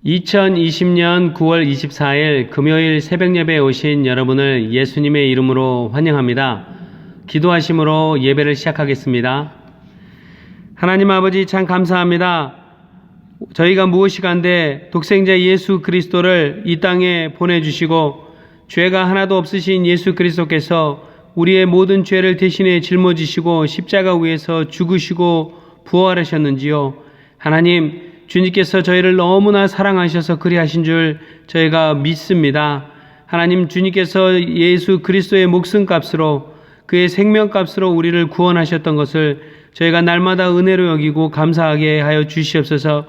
2020년 9월 24일 금요일 새벽 예배에 오신 여러분을 예수님의 이름으로 환영합니다. 기도하심으로 예배를 시작하겠습니다. 하나님 아버지 참 감사합니다. 저희가 무엇이간데 독생자 예수 그리스도를 이 땅에 보내주시고 죄가 하나도 없으신 예수 그리스도께서 우리의 모든 죄를 대신에 짊어지시고 십자가 위에서 죽으시고 부활하셨는지요. 하나님, 주님께서 저희를 너무나 사랑하셔서 그리하신 줄 저희가 믿습니다. 하나님, 주님께서 예수 그리스도의 목숨값으로 그의 생명값으로 우리를 구원하셨던 것을 저희가 날마다 은혜로 여기고 감사하게 하여 주시옵소서.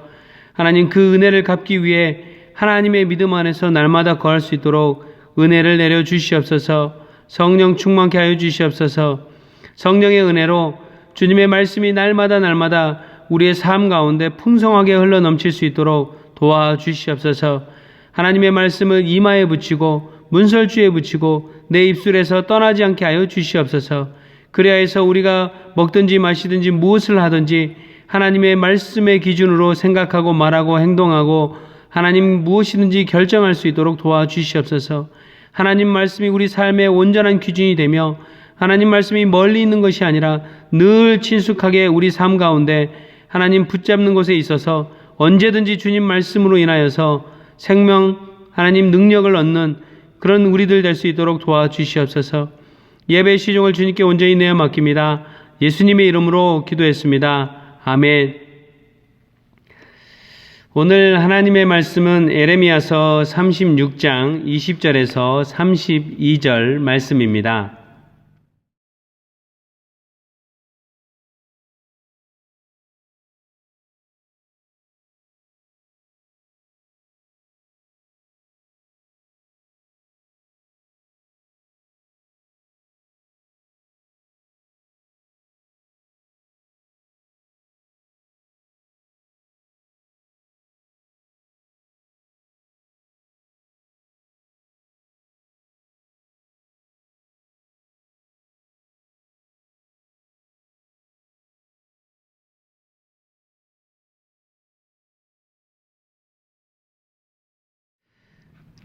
하나님, 그 은혜를 갚기 위해 하나님의 믿음 안에서 날마다 거할 수 있도록 은혜를 내려 주시옵소서. 성령 충만케 하여 주시옵소서. 성령의 은혜로 주님의 말씀이 날마다 우리의 삶 가운데 풍성하게 흘러넘칠 수 있도록 도와주시옵소서. 하나님의 말씀을 이마에 붙이고 문설주에 붙이고 내 입술에서 떠나지 않게 하여 주시옵소서. 그리하여서 우리가 먹든지 마시든지 무엇을 하든지 하나님의 말씀의 기준으로 생각하고 말하고 행동하고 하나님 무엇이든지 결정할 수 있도록 도와주시옵소서. 하나님 말씀이 우리 삶의 온전한 기준이 되며 하나님 말씀이 멀리 있는 것이 아니라 늘 친숙하게 우리 삶 가운데 하나님 붙잡는 곳에 있어서 언제든지 주님 말씀으로 인하여서 생명, 하나님 능력을 얻는 그런 우리들 될 수 있도록 도와주시옵소서. 예배 시종을 주님께 온전히 내어 맡깁니다. 예수님의 이름으로 기도했습니다. 아멘. 오늘 하나님의 말씀은 에레미야서 36장 20절에서 32절 말씀입니다.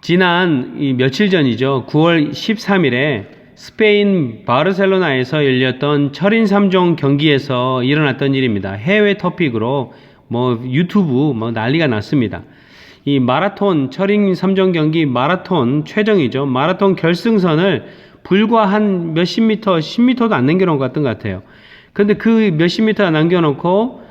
지난 며칠 전이죠. 9월 13일에 스페인 바르셀로나에서 열렸던 철인 3종 경기에서 일어났던 일입니다. 해외 토픽으로 유튜브 난리가 났습니다. 이 마라톤 철인 3종 경기 마라톤 최종이죠. 마라톤 결승선을 불과 한 몇십 미터, 10미터도 안 남겨놓은 것 같은 것 같아요. 근데 그 몇십 미터 남겨놓고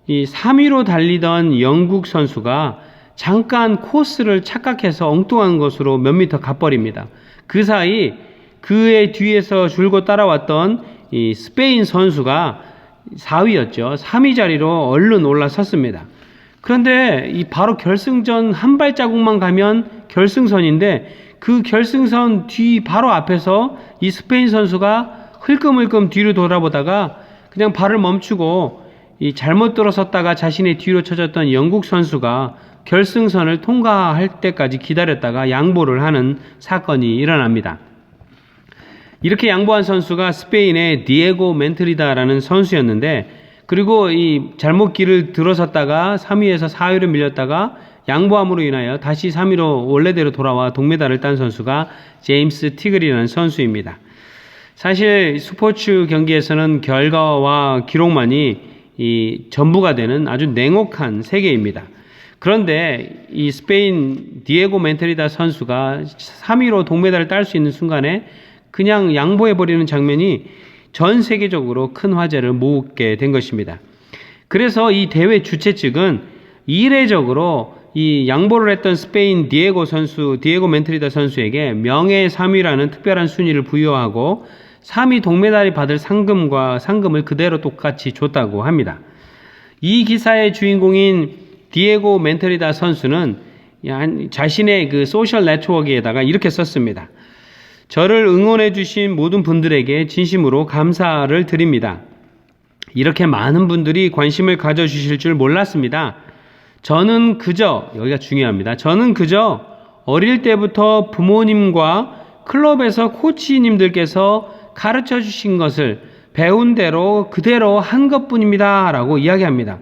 이 3위로 달리던 영국 선수가 잠깐 코스를 착각해서 엉뚱한 것으로 몇 미터 가버립니다. 그 사이 그의 뒤에서 줄곧 따라왔던 이 스페인 선수가 4위였죠. 3위 자리로 얼른 올라섰습니다. 그런데 이 바로 결승전 한 발자국만 가면 결승선인데 그 결승선 뒤 바로 앞에서 이 스페인 선수가 흘끔흘끔 뒤로 돌아보다가 그냥 발을 멈추고 이 잘못 들어섰다가 자신의 뒤로 쳐졌던 영국 선수가 결승선을 통과할 때까지 기다렸다가 양보를 하는 사건이 일어납니다. 이렇게 양보한 선수가 스페인의 디에고 멘트리다라는 선수였는데, 그리고 이 잘못 길을 들어섰다가 3위에서 4위로 밀렸다가 양보함으로 인하여 다시 3위로 원래대로 돌아와 동메달을 딴 선수가 제임스 티글이라는 선수입니다. 사실 스포츠 경기에서는 결과와 기록만이 이 전부가 되는 아주 냉혹한 세계입니다. 그런데 이 스페인 디에고 멘테리다 선수가 3위로 동메달을 딸 수 있는 순간에 그냥 양보해버리는 장면이 전 세계적으로 큰 화제를 모으게 된 것입니다. 그래서 이 대회 주최 측은 이례적으로 이 양보를 했던 스페인 디에고 멘테리다 선수에게 명예 3위라는 특별한 순위를 부여하고 3위 동메달이 받을 상금을 그대로 똑같이 줬다고 합니다. 이 기사의 주인공인 디에고 멘테리다 선수는 자신의 그 소셜 네트워크에다가 이렇게 썼습니다. 저를 응원해 주신 모든 분들에게 진심으로 감사를 드립니다. 이렇게 많은 분들이 관심을 가져주실 줄 몰랐습니다. 저는 그저, 여기가 중요합니다. 저는 그저 어릴 때부터 부모님과 클럽에서 코치님들께서 가르쳐 주신 것을 배운 대로 그대로 한 것뿐입니다. 라고 이야기합니다.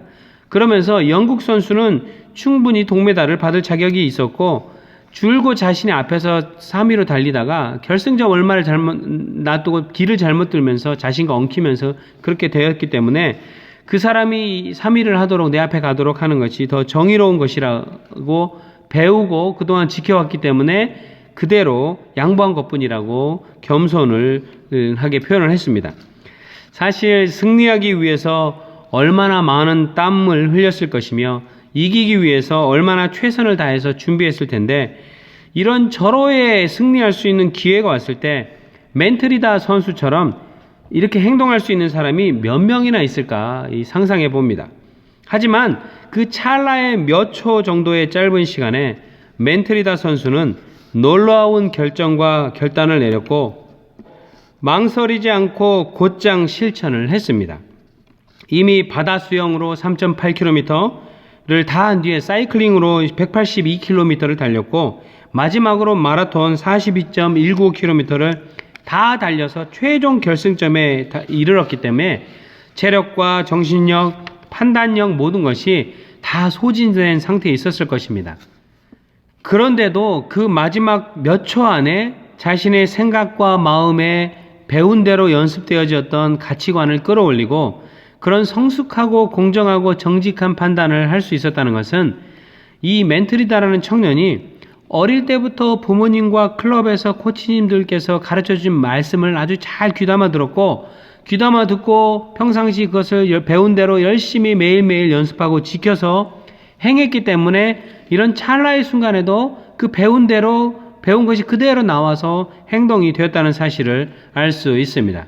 그러면서 영국 선수는 충분히 동메달을 받을 자격이 있었고 줄곧 자신의 앞에서 3위로 달리다가 결승점 얼마를 잘못 놔두고 길을 잘못 들면서 자신과 엉키면서 그렇게 되었기 때문에 그 사람이 3위를 하도록 내 앞에 가도록 하는 것이 더 정의로운 것이라고 배우고 그동안 지켜왔기 때문에 그대로 양보한 것뿐이라고 겸손을 하게 표현을 했습니다. 사실 승리하기 위해서 얼마나 많은 땀을 흘렸을 것이며 이기기 위해서 얼마나 최선을 다해서 준비했을 텐데 이런 절호에 승리할 수 있는 기회가 왔을 때 멘트리다 선수처럼 이렇게 행동할 수 있는 사람이 몇 명이나 있을까 상상해 봅니다. 하지만 그 찰나의 몇 초 정도의 짧은 시간에 멘트리다 선수는 놀라운 결정과 결단을 내렸고 망설이지 않고 곧장 실천을 했습니다. 이미 바다 수영으로 3.8km를 다 한 뒤에 사이클링으로 182km를 달렸고 마지막으로 마라톤 42.195km를 다 달려서 최종 결승점에 이르렀기 때문에 체력과 정신력, 판단력 모든 것이 다 소진된 상태에 있었을 것입니다. 그런데도 그 마지막 몇 초 안에 자신의 생각과 마음에 배운 대로 연습되어졌던 가치관을 끌어올리고 그런 성숙하고 공정하고 정직한 판단을 할 수 있었다는 것은 이 멘트리다라는 청년이 어릴 때부터 부모님과 클럽에서 코치님들께서 가르쳐준 말씀을 아주 잘 귀담아 들었고 귀담아 듣고 평상시 그것을 배운 대로 열심히 매일매일 연습하고 지켜서 행했기 때문에 이런 찰나의 순간에도 그 배운 대로 배운 것이 그대로 나와서 행동이 되었다는 사실을 알 수 있습니다.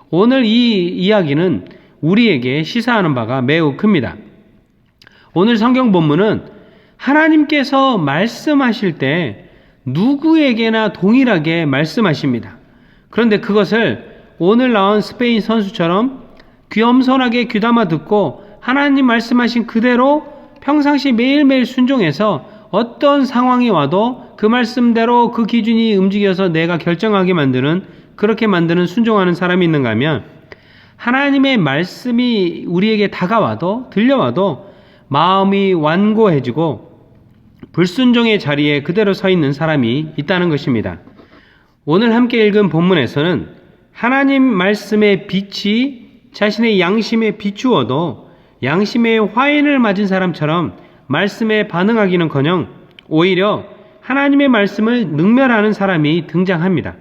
오늘 이 이야기는 우리에게 시사하는 바가 매우 큽니다. 오늘 성경 본문은 하나님께서 말씀하실 때 누구에게나 동일하게 말씀하십니다. 그런데 그것을 오늘 나온 스페인 선수처럼 겸손하게 귀담아 듣고 하나님 말씀하신 그대로 평상시 매일매일 순종해서 어떤 상황이 와도 그 말씀대로 그 기준이 움직여서 내가 결정하게 만드는 그렇게 만드는 순종하는 사람이 있는가 하면 하나님의 말씀이 우리에게 다가와도 들려와도 마음이 완고해지고 불순종의 자리에 그대로 서 있는 사람이 있다는 것입니다. 오늘 함께 읽은 본문에서는 하나님 말씀의 빛이 자신의 양심에 비추어도 양심의 화인을 맞은 사람처럼 말씀에 반응하기는커녕 오히려 하나님의 말씀을 능멸하는 사람이 등장합니다.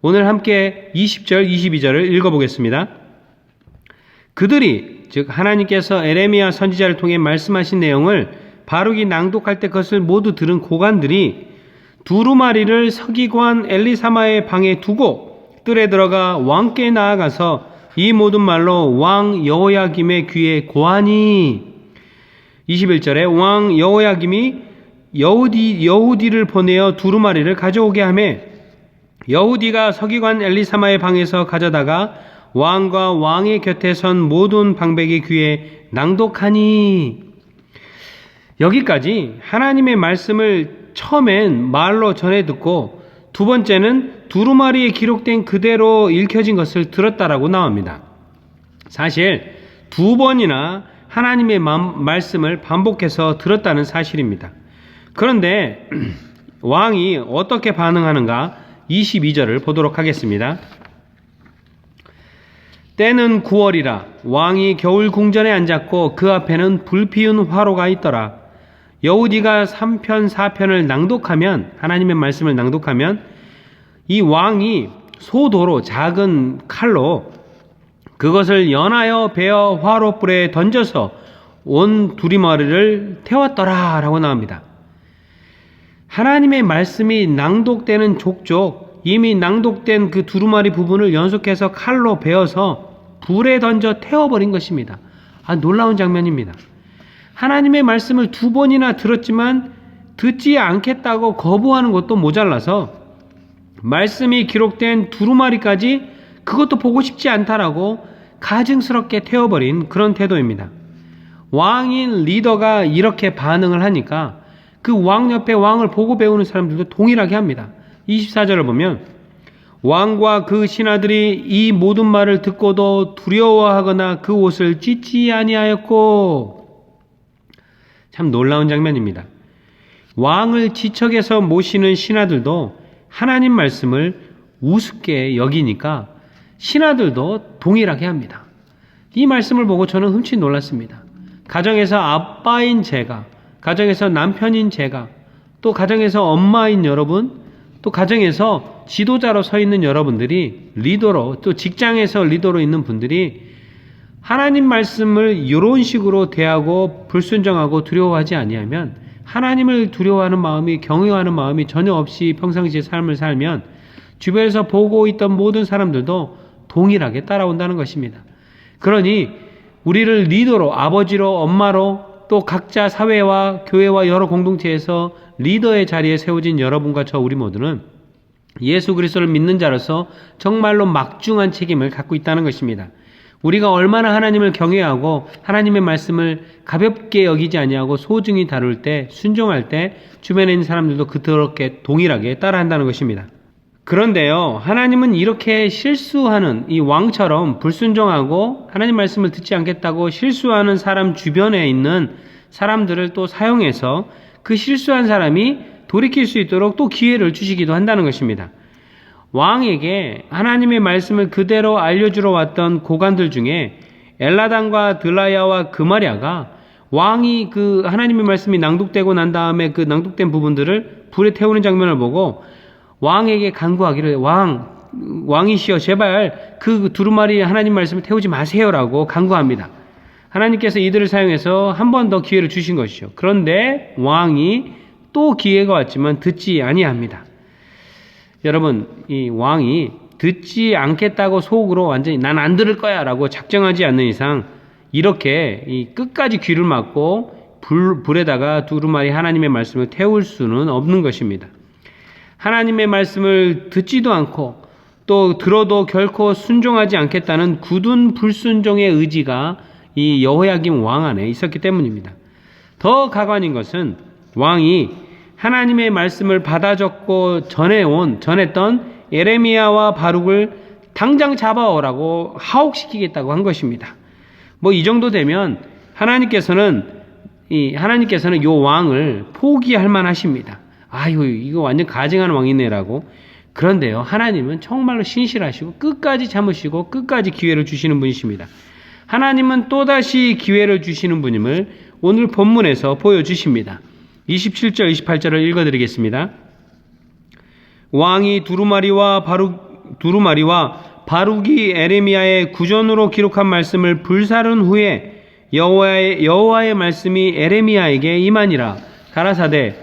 오늘 함께 20절, 22절을 읽어보겠습니다. 그들이 즉 하나님께서 에레미야 선지자를 통해 말씀하신 내용을 바룩이 낭독할 때 그것을 모두 들은 고관들이 두루마리를 서기관 엘리사마의 방에 두고 뜰에 들어가 왕께 나아가서 이 모든 말로 왕 여호야김의 귀에 고하니 21절에 왕 여호야김이 여후디를 보내어 두루마리를 가져오게 하매 여후디가 서기관 엘리사마의 방에서 가져다가 왕과 왕의 곁에 선 모든 방백의 귀에 낭독하니 여기까지 하나님의 말씀을 처음엔 말로 전해 듣고 두 번째는 두루마리에 기록된 그대로 읽혀진 것을 들었다라고 나옵니다. 사실 두 번이나 하나님의 말씀을 반복해서 들었다는 사실입니다. 그런데 왕이 어떻게 반응하는가 22절을 보도록 하겠습니다. 때는 9월이라 왕이 겨울 궁전에 앉았고 그 앞에는 불피운 화로가 있더라. 여후디가 3편 4편을 낭독하면 하나님의 말씀을 낭독하면 이 왕이 소도로 작은 칼로 그것을 연하여 베어 화로불에 던져서 온 두루마리를 태웠더라 라고 나옵니다. 하나님의 말씀이 낭독되는 족족 이미 낭독된 그 두루마리 부분을 연속해서 칼로 베어서 불에 던져 태워버린 것입니다. 놀라운 장면입니다. 하나님의 말씀을 두 번이나 들었지만 듣지 않겠다고 거부하는 것도 모자라서 말씀이 기록된 두루마리까지 그것도 보고 싶지 않다라고 가증스럽게 태워버린 그런 태도입니다. 왕인 리더가 이렇게 반응을 하니까 그 왕 옆에 왕을 보고 배우는 사람들도 동일하게 합니다. 24절을 보면 왕과 그 신하들이 이 모든 말을 듣고도 두려워하거나 그 옷을 찢지 아니하였고 참 놀라운 장면입니다. 왕을 지척에서 모시는 신하들도 하나님 말씀을 우습게 여기니까 신하들도 동일하게 합니다. 이 말씀을 보고 저는 흠칫 놀랐습니다. 가정에서 아빠인 제가, 가정에서 남편인 제가, 또 가정에서 엄마인 여러분, 또 가정에서 지도자로 서 있는 여러분들이 리더로, 또 직장에서 리더로 있는 분들이 하나님 말씀을 이런 식으로 대하고 불순종하고 두려워하지 아니하면, 하나님을 두려워하는 마음이, 경외하는 마음이 전혀 없이 평상시의 삶을 살면 주변에서 보고 있던 모든 사람들도 동일하게 따라온다는 것입니다. 그러니 우리를 리더로, 아버지로, 엄마로, 또 각자 사회와 교회와 여러 공동체에서 리더의 자리에 세워진 여러분과 저 우리 모두는 예수 그리스도를 믿는 자로서 정말로 막중한 책임을 갖고 있다는 것입니다. 우리가 얼마나 하나님을 경외하고 하나님의 말씀을 가볍게 여기지 아니하고 소중히 다룰 때, 순종할 때 주변에 있는 사람들도 그렇게 동일하게 따라한다는 것입니다. 그런데요, 하나님은 이렇게 실수하는 이 왕처럼 불순종하고 하나님 말씀을 듣지 않겠다고 실수하는 사람 주변에 있는 사람들을 또 사용해서 그 실수한 사람이 돌이킬 수 있도록 또 기회를 주시기도 한다는 것입니다. 왕에게 하나님의 말씀을 그대로 알려주러 왔던 고관들 중에 엘라단과 드라야와 그마랴가 왕이 그 하나님의 말씀이 낭독되고 난 다음에 그 낭독된 부분들을 불에 태우는 장면을 보고 왕에게 간구하기를, 왕이시여 제발 그 두루마리 하나님 말씀을 태우지 마세요라고 간구합니다. 하나님께서 이들을 사용해서 한 번 더 기회를 주신 것이죠. 그런데 왕이 또 기회가 왔지만 듣지 아니합니다. 여러분, 이 왕이 듣지 않겠다고 속으로 완전히 난 안 들을 거야 라고 작정하지 않는 이상 이렇게 이 끝까지 귀를 막고 불에다가 두루마리 하나님의 말씀을 태울 수는 없는 것입니다. 하나님의 말씀을 듣지도 않고 또 들어도 결코 순종하지 않겠다는 굳은 불순종의 의지가 이 여호야김 왕 안에 있었기 때문입니다. 더 가관인 것은 왕이 하나님의 말씀을 받아 적고 전했던 예레미야와 바룩을 당장 잡아오라고 하옥시키겠다고 한 것입니다. 뭐 이 정도 되면 하나님께서는 요 왕을 포기할 만하십니다. 아유, 이거 완전 가증한 왕이네라고. 그런데요, 하나님은 정말로 신실하시고 끝까지 참으시고 끝까지 기회를 주시는 분이십니다. 하나님은 또다시 기회를 주시는 분임을 오늘 본문에서 보여주십니다. 27절, 28절을 읽어드리겠습니다. 왕이 두루마리와 바룩이 에레미야의 구전으로 기록한 말씀을 불사른 후에 여호와의 말씀이 에레미야에게 임하니라. 가라사대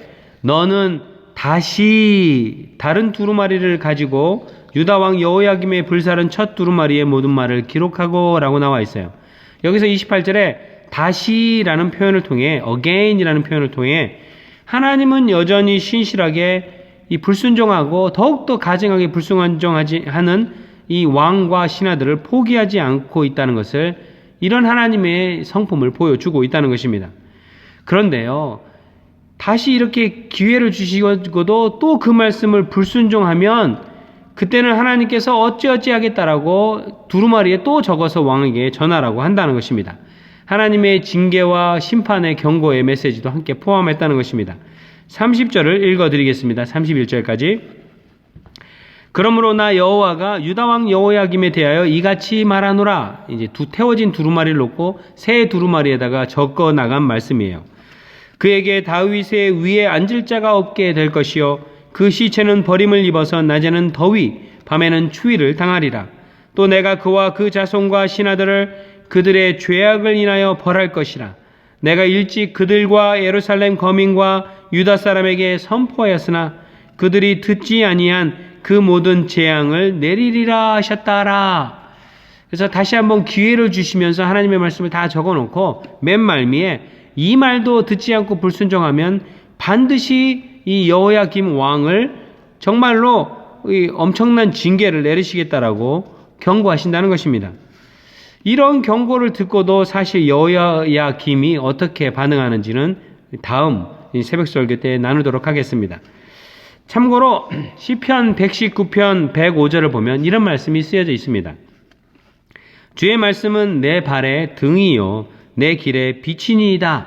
너는 다시 다른 두루마리를 가지고 유다 왕 여호야김의 불사른 첫 두루마리의 모든 말을 기록하고 라고 나와 있어요. 여기서 28절에 다시라는 표현을 통해, again이라는 표현을 통해 하나님은 여전히 신실하게 이 불순종하고 더욱더 가증하게 불순종하지 하는 이 왕과 신하들을 포기하지 않고 있다는 것을, 이런 하나님의 성품을 보여주고 있다는 것입니다. 그런데요, 다시 이렇게 기회를 주시고도 또 그 말씀을 불순종하면 그때는 하나님께서 어찌어찌 하겠다라고 두루마리에 또 적어서 왕에게 전하라고 한다는 것입니다. 하나님의 징계와 심판의 경고의 메시지도 함께 포함했다는 것입니다. 30절을 읽어드리겠습니다. 31절까지. 그러므로 나 여호와가 유다 왕 여호야김에 대하여 이같이 말하노라. 이제 태워진 두루마리를 놓고 새 두루마리에다가 적어 나간 말씀이에요. 그에게 다윗의 위에 앉을 자가 없게 될 것이요 그 시체는 버림을 입어서 낮에는 더위 밤에는 추위를 당하리라. 또 내가 그와 그 자손과 신하들을 그들의 죄악을 인하여 벌할 것이라. 내가 일찍 그들과 예루살렘 거민과 유다 사람에게 선포하였으나 그들이 듣지 아니한 그 모든 재앙을 내리리라 하셨다라. 그래서 다시 한번 기회를 주시면서 하나님의 말씀을 다 적어놓고 맨 말미에 이 말도 듣지 않고 불순종하면 반드시 이 여호야김 왕을 정말로 엄청난 징계를 내리시겠다라고 경고하신다는 것입니다. 이런 경고를 듣고도 사실 여호야김이 어떻게 반응하는지는 다음 새벽 설교 때 나누도록 하겠습니다. 참고로 시편 119편 105절을 보면 이런 말씀이 쓰여져 있습니다. 주의 말씀은 내 발의 등이요 내 길의 빛이니이다.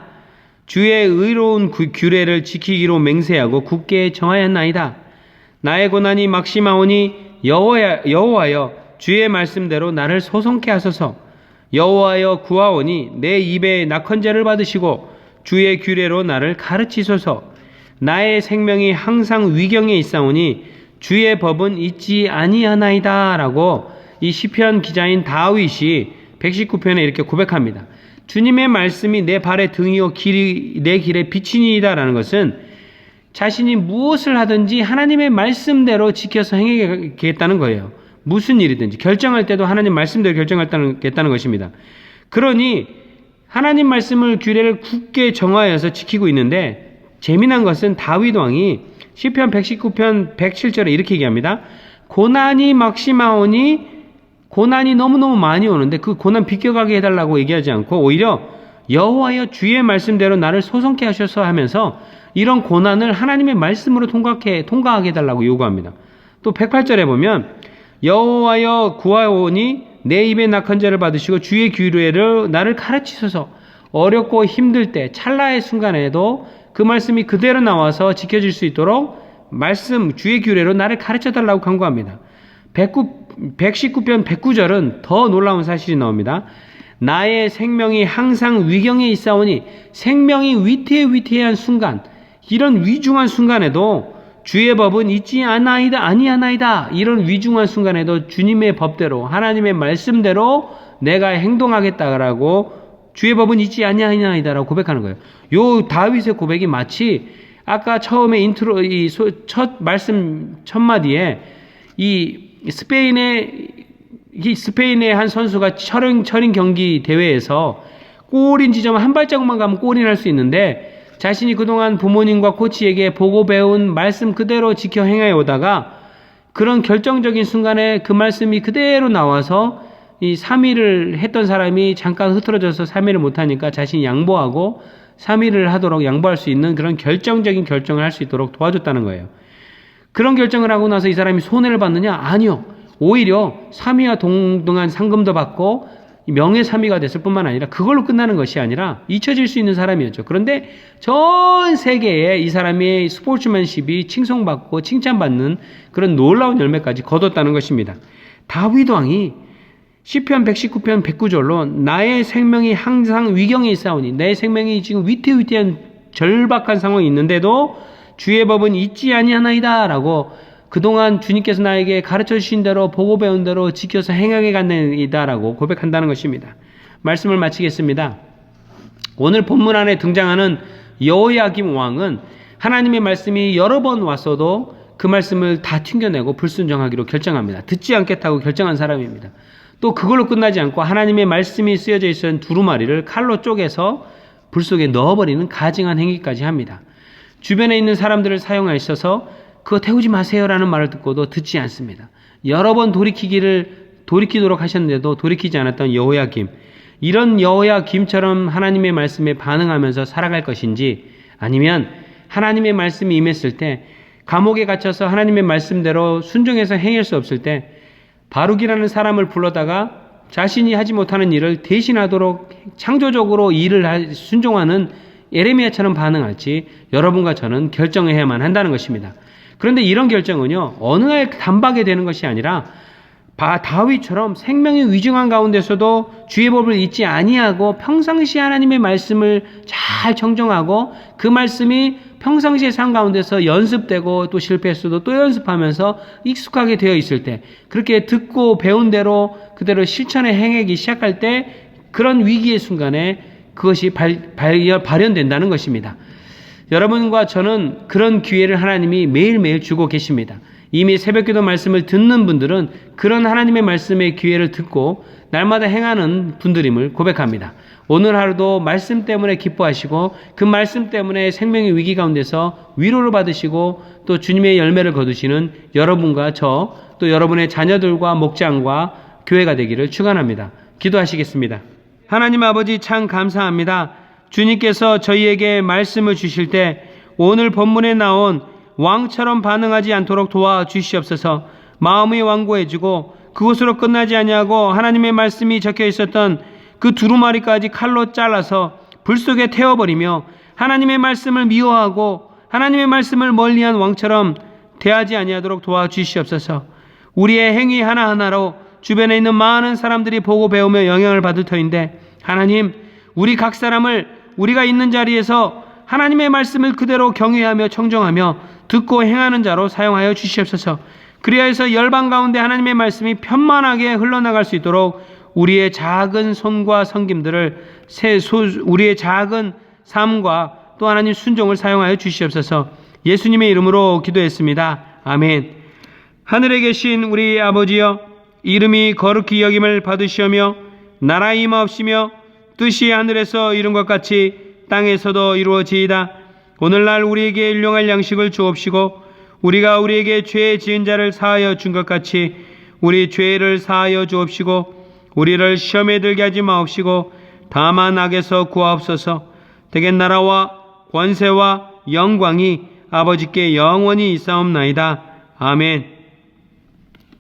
주의 의로운 규례를 지키기로 맹세하고 굳게 정하였나이다. 나의 고난이 막심하오니 여호와여 주의 말씀대로 나를 소송케 하소서. 여호와여 구하오니 내 입에 낙헌제를 받으시고 주의 규례로 나를 가르치소서. 나의 생명이 항상 위경에 있사오니 주의 법은 잊지 아니하나이다. 라고 이 시편 기자인 다윗이 119편에 이렇게 고백합니다. 주님의 말씀이 내 발의 등이요 내 길의 빛이니이다 라는 것은 자신이 무엇을 하든지 하나님의 말씀대로 지켜서 행하겠다는 거예요. 무슨 일이든지 결정할 때도 하나님 말씀대로 결정하겠다는 것입니다. 그러니 하나님 말씀을 규례를 굳게 정하여서 지키고 있는데 재미난 것은 다윗 왕이 시편 119편 107절에 이렇게 얘기합니다. 고난이 막심하오니 고난이 너무너무 많이 오는데 그 고난 비껴가게 해달라고 얘기하지 않고 오히려 여호와여 주의 말씀대로 나를 소송케 하셔서 하면서 이런 고난을 하나님의 말씀으로 통과하게 해달라고 요구합니다. 또 108절에 보면 여호와여 구하오니 내 입에 낙헌제를 받으시고 주의 규례를 나를 가르치소서. 어렵고 힘들 때 찰나의 순간에도 그 말씀이 그대로 나와서 지켜질 수 있도록 말씀 주의 규례로 나를 가르쳐달라고 간구합니다. 119편 109절은 더 놀라운 사실이 나옵니다. 나의 생명이 항상 위경에 있사오니 생명이 위태위태한 순간 이런 위중한 순간에도 주의 법은 잊지 아니하나이다. 이런 위중한 순간에도 주님의 법대로 하나님의 말씀대로 내가 행동하겠다라고 주의 법은 잊지 아니하나이다라고 고백하는 거예요. 요 다윗의 고백이 마치 아까 처음에 인트로 첫 말씀 첫 마디에 스페인의 한 선수가 철인 경기 대회에서 골인 지점 한 발자국만 가면 골이 날 수 있는데 자신이 그동안 부모님과 코치에게 보고 배운 말씀 그대로 지켜 행해 오다가 그런 결정적인 순간에 그 말씀이 그대로 나와서 이 3위를 했던 사람이 잠깐 흐트러져서 3위를 못하니까 자신이 양보하고 3위를 하도록 양보할 수 있는 그런 결정적인 결정을 할 수 있도록 도와줬다는 거예요. 그런 결정을 하고 나서 이 사람이 손해를 받느냐? 아니요. 오히려 3위와 동등한 상금도 받고 명예 3위가 됐을 뿐만 아니라 그걸로 끝나는 것이 아니라 잊혀질 수 있는 사람이었죠. 그런데 전 세계에 이 사람의 스포츠맨십이 칭송받고 칭찬받는 그런 놀라운 열매까지 거뒀다는 것입니다. 다윗 왕이 시편 119편 109절로 나의 생명이 항상 위경에 있사오니 내 생명이 지금 위태위태한 절박한 상황이 있는데도 주의 법은 잊지 아니하나이다 라고 그동안 주님께서 나에게 가르쳐 주신 대로 보고 배운 대로 지켜서 행하게 간다라고 고백한다는 것입니다. 말씀을 마치겠습니다. 오늘 본문 안에 등장하는 여호야김 왕은 하나님의 말씀이 여러 번 왔어도 그 말씀을 다 튕겨내고 불순종하기로 결정합니다. 듣지 않겠다고 결정한 사람입니다. 또 그걸로 끝나지 않고 하나님의 말씀이 쓰여져 있었던 두루마리를 칼로 쪼개서 불 속에 넣어버리는 가증한 행위까지 합니다. 주변에 있는 사람들을 사용하셔서 그거 태우지 마세요라는 말을 듣고도 듣지 않습니다. 여러 번 돌이키도록 하셨는데도 돌이키지 않았던 여호야김. 이런 여호야김처럼 하나님의 말씀에 반응하면서 살아갈 것인지 아니면 하나님의 말씀이 임했을 때 감옥에 갇혀서 하나님의 말씀대로 순종해서 행할 수 없을 때 바룩이라는 사람을 불러다가 자신이 하지 못하는 일을 대신하도록 창조적으로 순종하는 에레미야처럼 반응할지 여러분과 저는 결정해야만 한다는 것입니다. 그런데 이런 결정은요, 어느 날 단박에 되는 것이 아니라 다윗처럼 생명이 위중한 가운데서도 주의 법을 잊지 아니하고 평상시 하나님의 말씀을 잘 청정하고 그 말씀이 평상시의 삶 가운데서 연습되고 또 실패했어도 또 연습하면서 익숙하게 되어 있을 때 그렇게 듣고 배운 대로 그대로 실천에 행하기 시작할 때 그런 위기의 순간에 그것이 발현된다는 것입니다. 여러분과 저는 그런 기회를 하나님이 매일매일 주고 계십니다. 이미 새벽기도 말씀을 듣는 분들은 그런 하나님의 말씀의 기회를 듣고 날마다 행하는 분들임을 고백합니다. 오늘 하루도 말씀 때문에 기뻐하시고 그 말씀 때문에 생명의 위기 가운데서 위로를 받으시고 또 주님의 열매를 거두시는 여러분과 저 또 여러분의 자녀들과 목장과 교회가 되기를 축원합니다. 기도하시겠습니다. 하나님 아버지 참 감사합니다. 주님께서 저희에게 말씀을 주실 때 오늘 본문에 나온 왕처럼 반응하지 않도록 도와주시옵소서. 마음이 완고해지고 그곳으로 끝나지 아니하고 하나님의 말씀이 적혀 있었던 그 두루마리까지 칼로 잘라서 불 속에 태워버리며 하나님의 말씀을 미워하고 하나님의 말씀을 멀리한 왕처럼 대하지 아니하도록 도와주시옵소서. 우리의 행위 하나하나로 주변에 있는 많은 사람들이 보고 배우며 영향을 받을 터인데, 하나님, 우리 각 사람을 우리가 있는 자리에서 하나님의 말씀을 그대로 경외하며 청정하며 듣고 행하는 자로 사용하여 주시옵소서. 그리하여서 열방 가운데 하나님의 말씀이 편만하게 흘러나갈 수 있도록 우리의 작은 손과 섬김들을 우리의 작은 삶과 또 하나님 순종을 사용하여 주시옵소서. 예수님의 이름으로 기도했습니다. 아멘. 하늘에 계신 우리 아버지여, 이름이 거룩히 여김을 받으시오며 나라 임하옵시며 뜻이 하늘에서 이룬 것 같이 땅에서도 이루어지이다. 오늘날 우리에게 일용할 양식을 주옵시고 우리가 우리에게 죄 지은 자를 사하여 준 것 같이 우리 죄를 사하여 주옵시고 우리를 시험에 들게 하지 마옵시고 다만 악에서 구하옵소서. 대개 나라와 권세와 영광이 아버지께 영원히 있사옵나이다. 아멘.